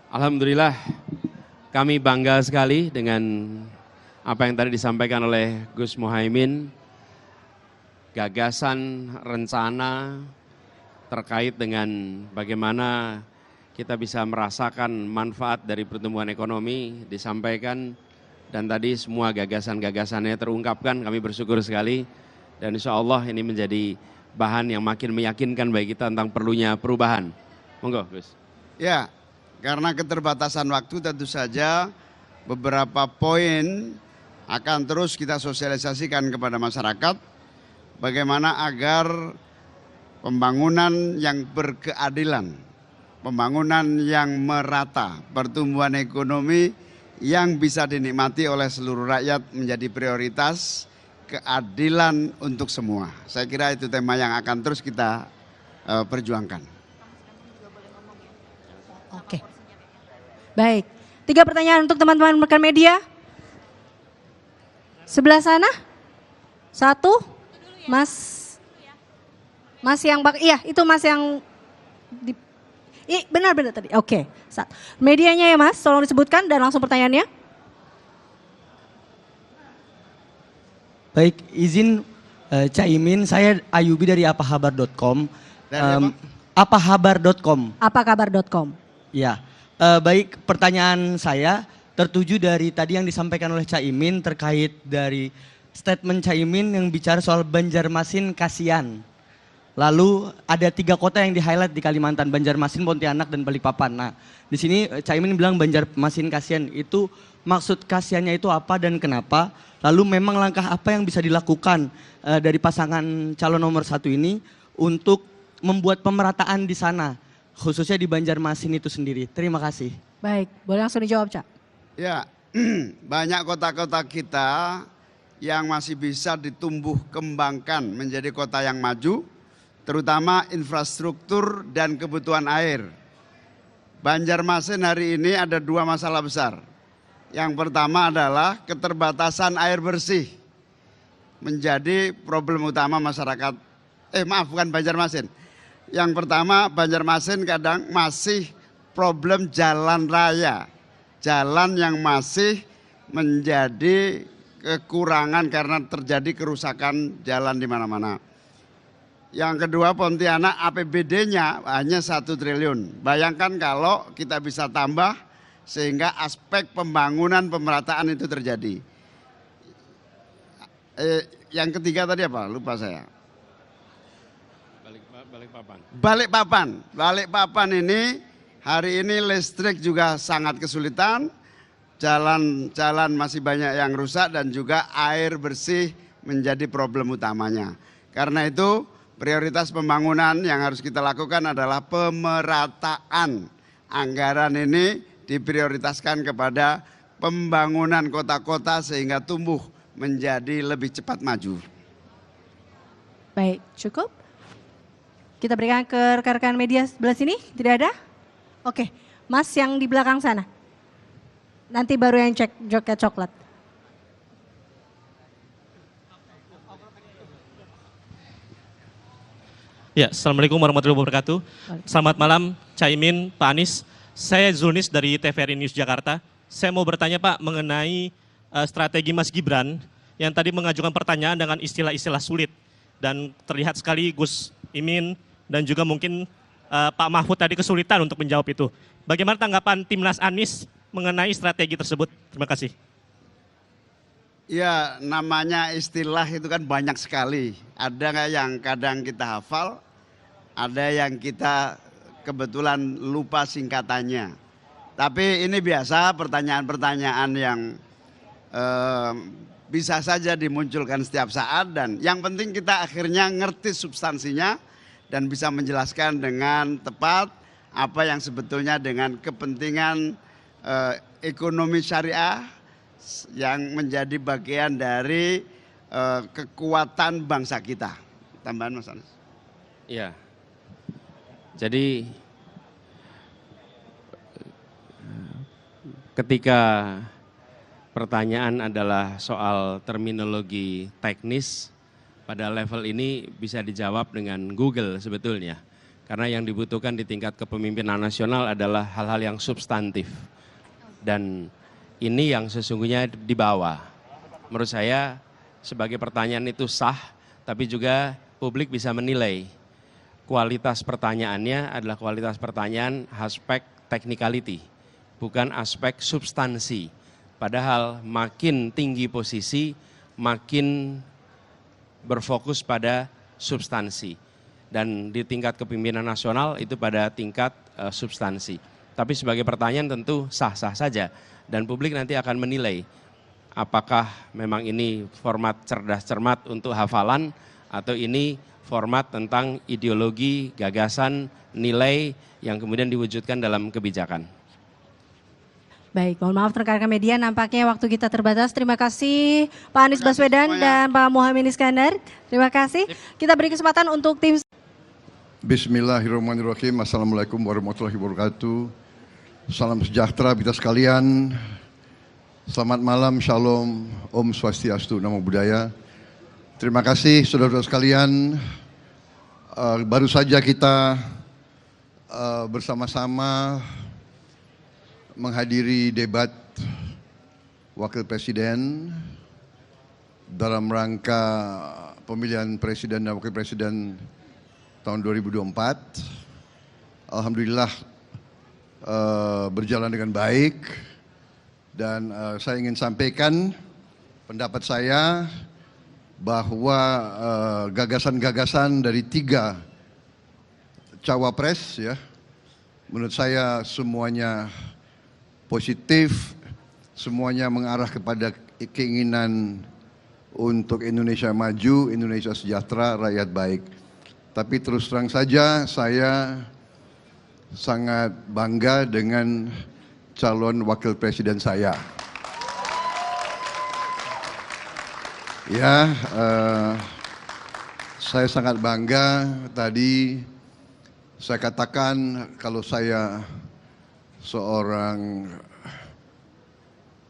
Alhamdulillah kami bangga sekali dengan apa yang tadi disampaikan oleh Gus Muhaimin, gagasan, rencana terkait dengan bagaimana kita bisa merasakan manfaat dari pertumbuhan ekonomi disampaikan dan tadi semua gagasan-gagasannya terungkapkan, kami bersyukur sekali dan insya Allah ini menjadi bahan yang makin meyakinkan bagi kita tentang perlunya perubahan. Monggo Gus. Ya, karena keterbatasan waktu tentu saja beberapa poin akan terus kita sosialisasikan kepada masyarakat bagaimana agar pembangunan yang berkeadilan, pembangunan yang merata, pertumbuhan ekonomi yang bisa dinikmati oleh seluruh rakyat menjadi prioritas, keadilan untuk semua. Saya kira itu tema yang akan terus kita perjuangkan. Oke. Baik. 3 pertanyaan untuk teman-teman rekan media. Sebelah sana. 1. Mas yang iya itu Mas yang benar tadi. Oke. Medianya ya Mas, tolong disebutkan dan langsung pertanyaannya. Baik, izin Caimin, saya Ayubi dari apahabar.com. Apahabar.com. Apakabar.com. Ya, baik, pertanyaan saya tertuju dari tadi yang disampaikan oleh Caimin terkait dari statement Caimin yang bicara soal Banjarmasin Kasihan. Lalu ada 3 kota yang di-highlight di Kalimantan, Banjarmasin, Pontianak, dan Balikpapan. Nah, di sini Caimin bilang Banjarmasin Kasihan, itu maksud kasihannya itu apa dan kenapa? Lalu memang langkah apa yang bisa dilakukan dari pasangan calon nomor 1 ini untuk membuat pemerataan di sana? Khususnya di Banjarmasin itu sendiri. Terima kasih. Baik, boleh langsung dijawab, Cak. Ya, banyak kota-kota kita yang masih bisa ditumbuh kembangkan menjadi kota yang maju, terutama infrastruktur dan kebutuhan air. Banjarmasin hari ini ada 2 masalah besar. Yang pertama adalah keterbatasan air bersih menjadi problem utama masyarakat. Bukan Banjarmasin. Yang pertama, Banjarmasin kadang masih problem jalan raya. Jalan yang masih menjadi kekurangan karena terjadi kerusakan jalan di mana-mana. Yang kedua, Pontianak APBD-nya hanya 1 triliun. Bayangkan kalau kita bisa tambah sehingga aspek pembangunan pemerataan itu terjadi. Yang ketiga tadi apa? Lupa saya. Balikpapan ini hari ini listrik juga sangat kesulitan, jalan masih banyak yang rusak dan juga air bersih menjadi problem utamanya. Karena itu prioritas pembangunan yang harus kita lakukan adalah pemerataan. Anggaran ini diprioritaskan kepada pembangunan kota-kota sehingga tumbuh menjadi lebih cepat maju. Baik, cukup. Kita berikan ke rekan-rekan media sebelah sini, tidak ada? Oke, Mas yang di belakang sana. Nanti baru yang cek joket coklat. Ya, Assalamualaikum warahmatullahi wabarakatuh. Selamat malam, Caimin, Pak Anies. Saya Zulnis dari TVRI News Jakarta. Saya mau bertanya Pak mengenai strategi Mas Gibran yang tadi mengajukan pertanyaan dengan istilah-istilah sulit. Dan terlihat sekali Gus Imin dan juga mungkin Pak Mahfud tadi kesulitan untuk menjawab itu. Bagaimana tanggapan Timnas Anies mengenai strategi tersebut? Terima kasih. Ya, namanya istilah itu kan banyak sekali. Ada nggak yang kadang kita hafal, ada yang kita kebetulan lupa singkatannya. Tapi ini biasa pertanyaan-pertanyaan yang bisa saja dimunculkan setiap saat dan yang penting kita akhirnya ngerti substansinya dan bisa menjelaskan dengan tepat apa yang sebetulnya dengan kepentingan ekonomi syariah yang menjadi bagian dari kekuatan bangsa kita. Tambahan Mas Anies. Iya. Jadi ketika pertanyaan adalah soal terminologi teknis, pada level ini bisa dijawab dengan Google sebetulnya. Karena yang dibutuhkan di tingkat kepemimpinan nasional adalah hal-hal yang substantif. Dan ini yang sesungguhnya dibawa. Menurut saya sebagai pertanyaan itu sah, tapi juga publik bisa menilai kualitas pertanyaannya adalah kualitas pertanyaan aspek technicality, bukan aspek substansi. Padahal makin tinggi posisi, makin berfokus pada substansi. Dan di tingkat kepemimpinan nasional itu pada tingkat substansi. Tapi sebagai pertanyaan tentu sah-sah saja. Dan publik nanti akan menilai apakah memang ini format cerdas cermat untuk hafalan atau ini format tentang ideologi, gagasan, nilai yang kemudian diwujudkan dalam kebijakan. Baik, mohon maaf rekan-rekan media, nampaknya waktu kita terbatas. Terima kasih Pak Anies Baswedan dan Pak Muhaimin Iskandar. Terima kasih. Kita beri kesempatan untuk tim. Bismillahirrahmanirrahim. Assalamualaikum warahmatullahi wabarakatuh. Salam sejahtera kita sekalian. Selamat malam, shalom, om swastiastu, namo buddhaya. Terima kasih saudara-saudara sekalian. Baru saja kita bersama-sama menghadiri debat Wakil Presiden dalam rangka pemilihan Presiden dan Wakil Presiden tahun 2024. Alhamdulillah berjalan dengan baik dan saya ingin sampaikan pendapat saya bahwa gagasan-gagasan dari 3 cawapres ya, menurut saya semuanya positif, semuanya mengarah kepada keinginan untuk Indonesia maju, Indonesia sejahtera, rakyat baik. Tapi terus terang saja saya sangat bangga dengan calon wakil presiden saya. Ya, saya sangat bangga. Tadi saya katakan kalau saya seorang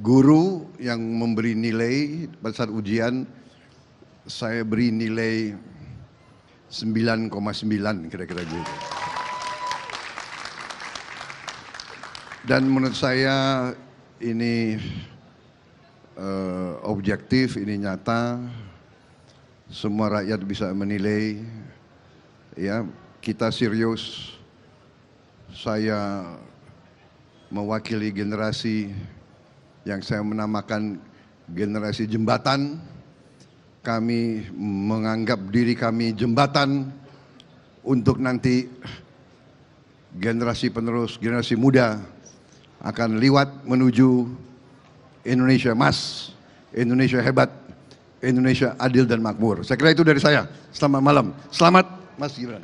guru yang memberi nilai pada saat ujian, saya beri nilai 9,9 kira-kira gitu. Dan menurut saya ini objektif, ini nyata, semua rakyat bisa menilai, ya kita serius. Saya mewakili generasi yang saya menamakan generasi jembatan. Kami menganggap diri kami jembatan untuk nanti generasi penerus, generasi muda akan liwat menuju Indonesia emas, Indonesia hebat, Indonesia adil dan makmur. Saya kira itu dari saya. Selamat malam. Selamat Mas Gibran.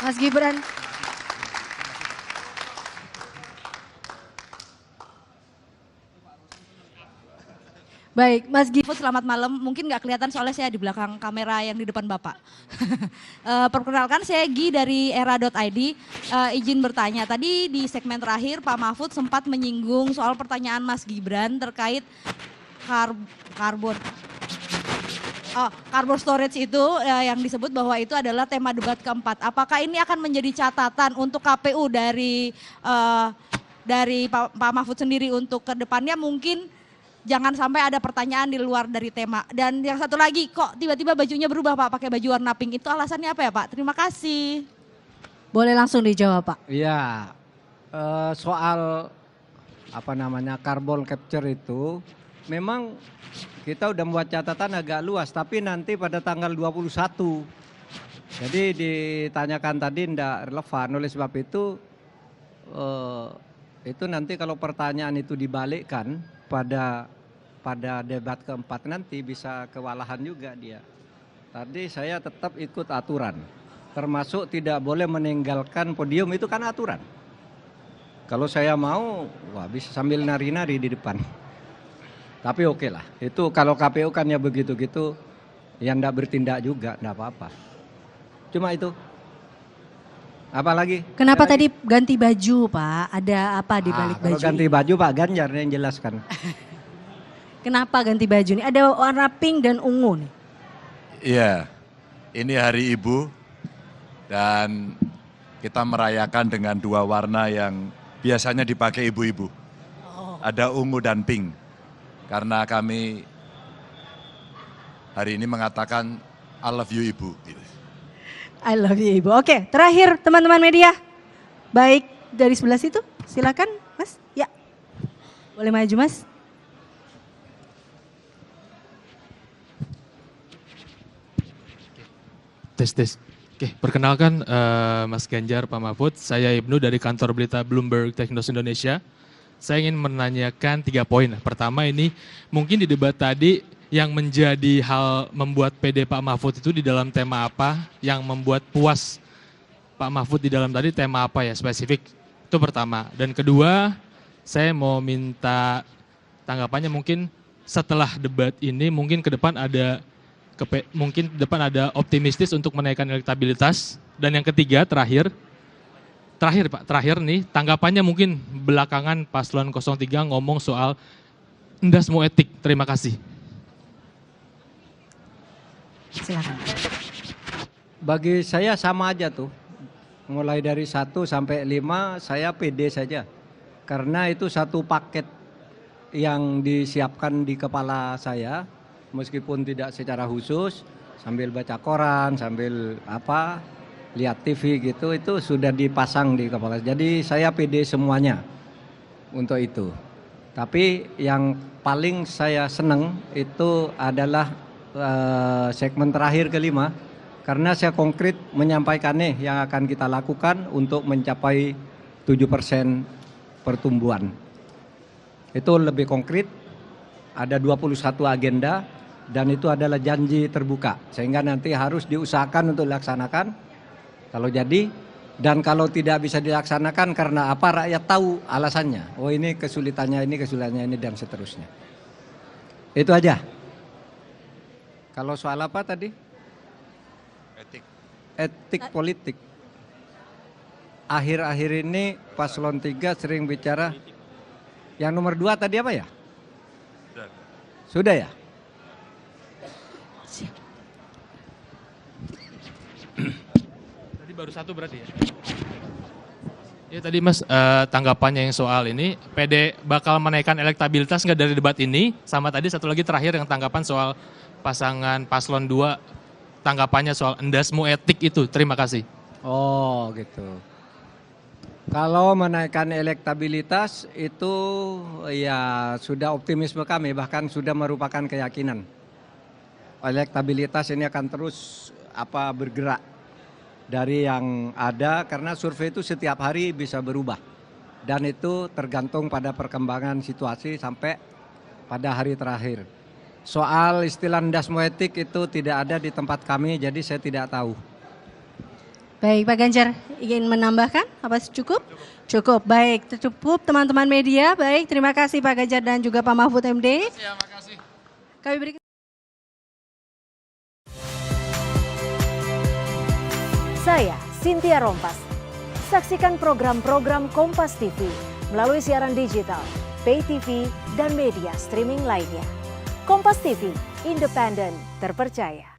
Mas Gibran. Baik, Mas Gibran, selamat malam. Mungkin nggak kelihatan soalnya saya di belakang kamera yang di depan Bapak. Perkenalkan, saya Gi dari era.id. Izin bertanya, tadi di segmen terakhir Pak Mahfud sempat menyinggung soal pertanyaan Mas Gibran terkait carbon storage itu yang disebut bahwa itu adalah tema debat keempat. Apakah ini akan menjadi catatan untuk KPU dari Pak Mahfud sendiri untuk kedepannya mungkin jangan sampai ada pertanyaan di luar dari tema. Dan yang satu lagi, kok tiba-tiba bajunya berubah Pak, pakai baju warna pink, itu alasannya apa ya Pak? Terima kasih. Boleh langsung dijawab Pak. Iya, soal carbon capture itu memang kita udah membuat catatan agak luas, tapi nanti pada tanggal 21. Jadi ditanyakan tadi tidak relevan, oleh sebab itu nanti kalau pertanyaan itu dibalikkan pada debat keempat nanti bisa kewalahan juga dia. Tadi saya tetap ikut aturan, termasuk tidak boleh meninggalkan podium, itu kan aturan. Kalau saya mau, wah bisa sambil nari-nari di depan. Tapi oke lah, itu kalau KPU kan ya begitu-gitu, yang tidak bertindak juga, tidak apa-apa. Cuma itu. Apa lagi? Kenapa tadi ganti baju Pak? Ada apa di balik baju? Kalau ganti baju Pak Ganjar yang jelaskan. Kenapa ganti baju nih? Ada warna pink dan ungu nih. Iya, ini Hari Ibu dan kita merayakan dengan dua warna yang biasanya dipakai ibu-ibu. Ada ungu dan pink. Karena kami hari ini mengatakan I love you Ibu. I love you Ibu. Oke, terakhir teman-teman media. Baik dari sebelah situ, silakan Mas. Ya, boleh maju Mas. Tes. Oke, perkenalkan Mas Ganjar, Pak Mahfud. Saya Ibnu dari kantor berita Bloomberg Technos Indonesia. Saya ingin menanyakan 3 poin. Pertama ini mungkin di debat tadi yang menjadi hal membuat PD Pak Mahfud itu di dalam tema apa, yang membuat puas Pak Mahfud di dalam tadi tema apa ya spesifik. Itu pertama. Dan kedua, saya mau minta tanggapannya mungkin setelah debat ini mungkin ke depan ada optimistis untuk menaikkan elektabilitas. Dan yang ketiga, terakhir nih, tanggapannya mungkin belakangan Paslon 03 ngomong soal endasmu etik. Terima kasih. Silakan. Bagi saya sama aja tuh. Mulai dari 1 sampai 5 saya pede saja. Karena itu satu paket yang disiapkan di kepala saya. Meskipun tidak secara khusus, sambil baca koran, sambil lihat TV gitu, itu sudah dipasang di kepala. Jadi saya pede semuanya untuk itu. Tapi yang paling saya senang itu adalah segmen terakhir kelima, karena saya konkret menyampaikannya yang akan kita lakukan untuk mencapai 7% pertumbuhan. Itu lebih konkret, ada 21 agenda, dan itu adalah janji terbuka, sehingga nanti harus diusahakan untuk dilaksanakan kalau jadi, dan kalau tidak bisa dilaksanakan karena apa, rakyat tahu alasannya. Oh ini kesulitannya ini, dan seterusnya. Itu aja. Kalau soal apa tadi? Etik politik. Akhir-akhir ini Paslon 3 sering bicara. Yang nomor 2 tadi apa ya? Sudah ya? Tadi baru 1 berarti ya? Ya tadi Mas, tanggapannya yang soal ini, PD bakal menaikkan elektabilitas nggak dari debat ini? Sama tadi satu lagi terakhir yang tanggapan soal pasangan Paslon 2, tanggapannya soal endasmu etik itu. Terima kasih. Oh gitu. Kalau menaikkan elektabilitas itu ya sudah optimisme kami, bahkan sudah merupakan keyakinan. Elektabilitas ini akan terus bergerak dari yang ada, karena survei itu setiap hari bisa berubah. Dan itu tergantung pada perkembangan situasi sampai pada hari terakhir. Soal istilah endasmu etik itu tidak ada di tempat kami, jadi saya tidak tahu. Baik, Pak Ganjar ingin menambahkan apa cukup? Cukup. Baik, cukup teman-teman media. Baik, terima kasih Pak Ganjar dan juga Pak Mahfud MD. Terima kasih. Kami berikan Saya Cynthia Rompas. Saksikan program-program Kompas TV melalui siaran digital, pay TV, dan media streaming lainnya. Kompas TV, independen, terpercaya.